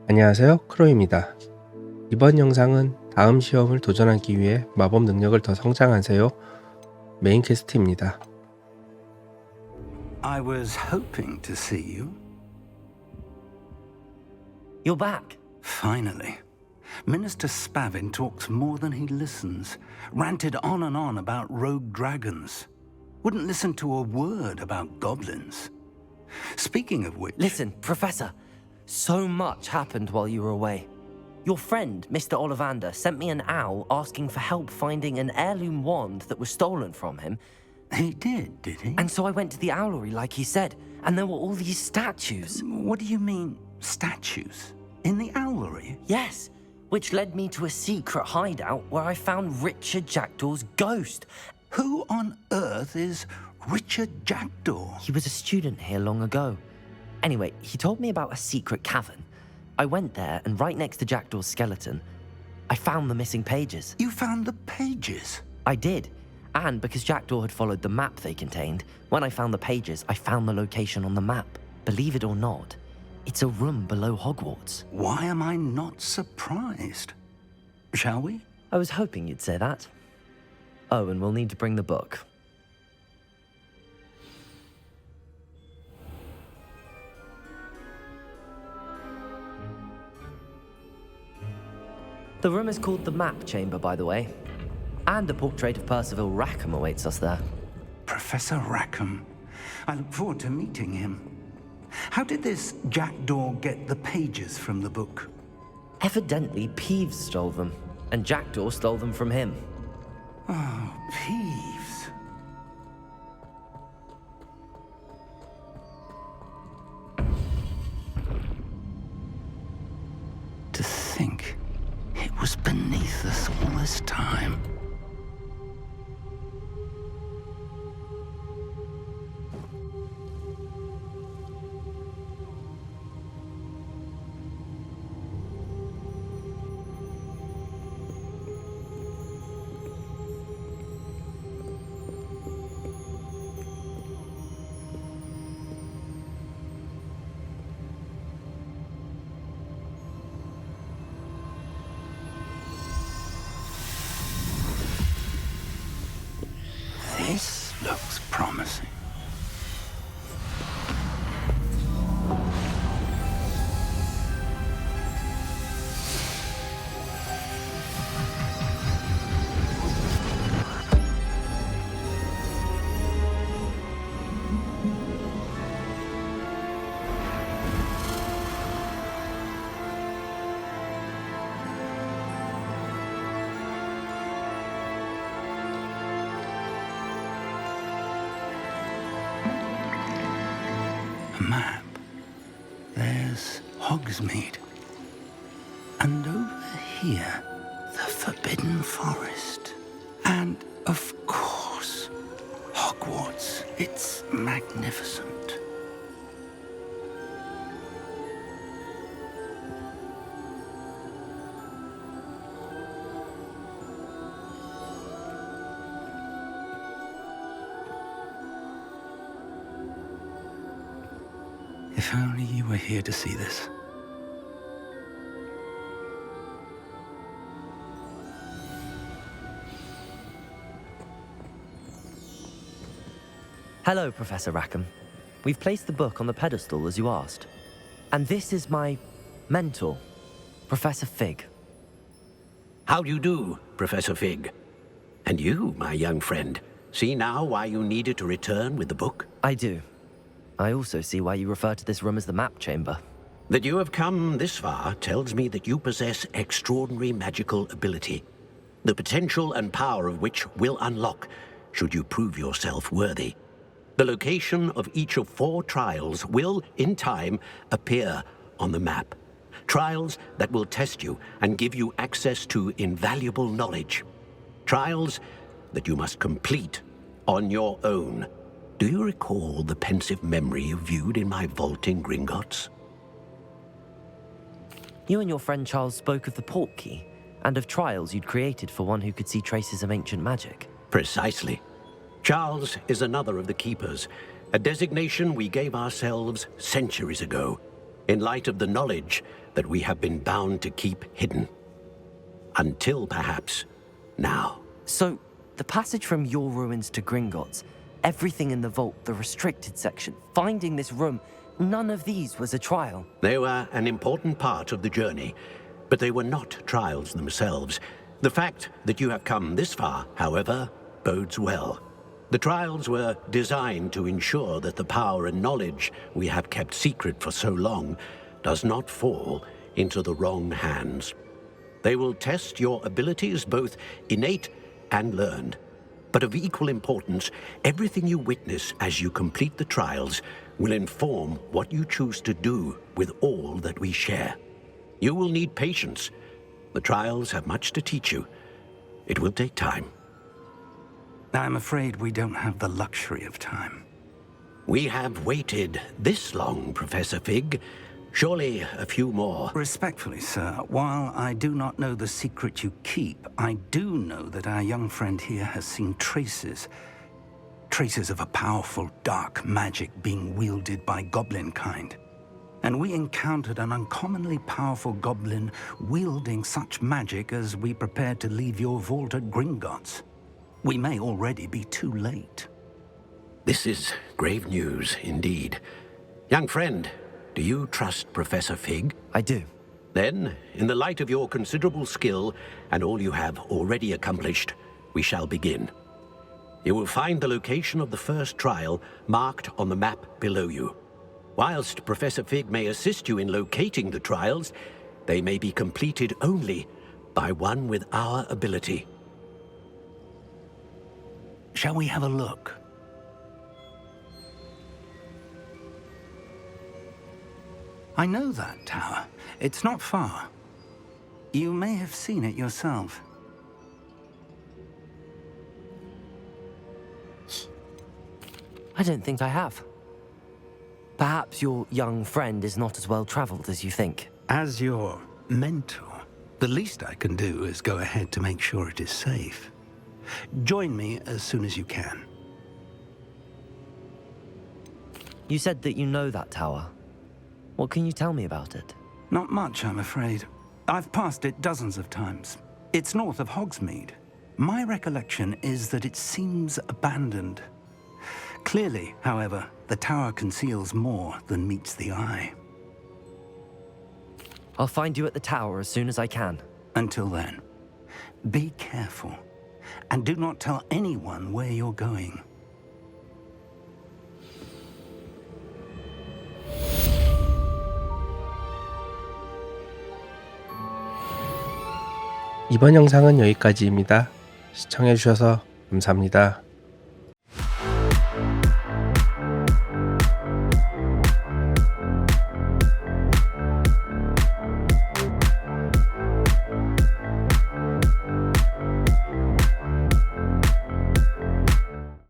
안녕하세요, 크로입니다. 이번 영상은 다음 시험을 도전하기 위해 마법 능력을 더 성장하세요 메인 퀘스트입니다. I was hoping to see you. You're back. Finally. Minister Spavin talks more than he listens. Ranted on and on about rogue dragons. Wouldn't listen to a word about goblins. Speaking of which... Listen, Professor, so much happened while you were away. Your friend, Mr. Ollivander, sent me an owl asking for help finding an heirloom wand that was stolen from him. He did he? And so I went to the owlery like he said, and there were all these statues. What do you mean, statues? In the owlery? Yes, which led me to a secret hideout where I found Richard Jackdaw's ghost. Who on earth is Richard Jackdaw? He was a student here long ago. Anyway, he told me about a secret cavern. I went there, and right next to Jackdaw's skeleton, I found the missing pages. You found the pages? I did. And because Jackdaw had followed the map they contained, when I found the pages, I found the location on the map. Believe it or not, it's a room below Hogwarts. Why am I not surprised? Shall we? I was hoping you'd say that. Oh, and we'll need to bring the book. The room is called the Map Chamber, by the way. And a portrait of Percival Rackham awaits us there. Professor Rackham. I look forward to meeting him. How did this Jackdaw get the pages from the book? Evidently, Peeves stole them, and Jackdaw stole them from him. Oh, Peeves. To think it was beneath us all this time. This looks promising. A map. There's Hogsmeade. And over here, the Forbidden Forest. And, of course, Hogwarts. It's magnificent. If only you were here to see this. Hello, Professor Rackham. We've placed the book on the pedestal as you asked. And this is my mentor, Professor Fig. How do you do, Professor Fig? And you, my young friend, see now why you needed to return with the book? I do. I also see why you refer to this room as the Map Chamber. That you have come this far tells me that you possess extraordinary magical ability, the potential and power of which will unlock should you prove yourself worthy. The location of each of 4 trials will, in time, appear on the map. Trials that will test you and give you access to invaluable knowledge. Trials that you must complete on your own. Do you recall the pensive memory you viewed in my vault in Gringotts? You and your friend Charles spoke of the portkey and of trials you'd created for one who could see traces of ancient magic. Precisely. Charles is another of the Keepers, a designation we gave ourselves centuries ago, in light of the knowledge that we have been bound to keep hidden. Until perhaps now. So, the passage from your ruins to Gringotts, everything in the vault, the restricted section, finding this room, none of these was a trial. They were an important part of the journey, but they were not trials themselves. The fact that you have come this far, however, bodes well. The trials were designed to ensure that the power and knowledge we have kept secret for so long does not fall into the wrong hands. They will test your abilities, both innate and learned. But of equal importance, everything you witness as you complete the trials will inform what you choose to do with all that we share. You will need patience. The trials have much to teach you. It will take time. I'm afraid we don't have the luxury of time. We have waited this long, Professor Fig. Surely a few more. Respectfully, sir, while I do not know the secret you keep, I do know that our young friend here has seen traces of a powerful dark magic being wielded by goblin kind. And we encountered an uncommonly powerful goblin wielding such magic as we prepared to leave your vault at Gringotts. We may already be too late. This is grave news indeed. Young friend, do you trust Professor Fig? I do. Then, in the light of your considerable skill and all you have already accomplished, we shall begin. You will find the location of the first trial marked on the map below you. Whilst Professor Fig may assist you in locating the trials, they may be completed only by one with our ability. Shall we have a look? I know that tower. It's not far. You may have seen it yourself. I don't think I have. Perhaps your young friend is not as well traveled as you think. As your mentor, the least I can do is go ahead to make sure it is safe. Join me as soon as you can. You said that you know that tower. What can you tell me about it? Not much, I'm afraid. I've passed it dozens of times. It's north of Hogsmeade. My recollection is that it seems abandoned. Clearly, however, the tower conceals more than meets the eye. I'll find you at the tower as soon as I can. Until then, be careful, and do not tell anyone where you're going. 이번 영상은 여기까지입니다. 시청해주셔서 감사합니다.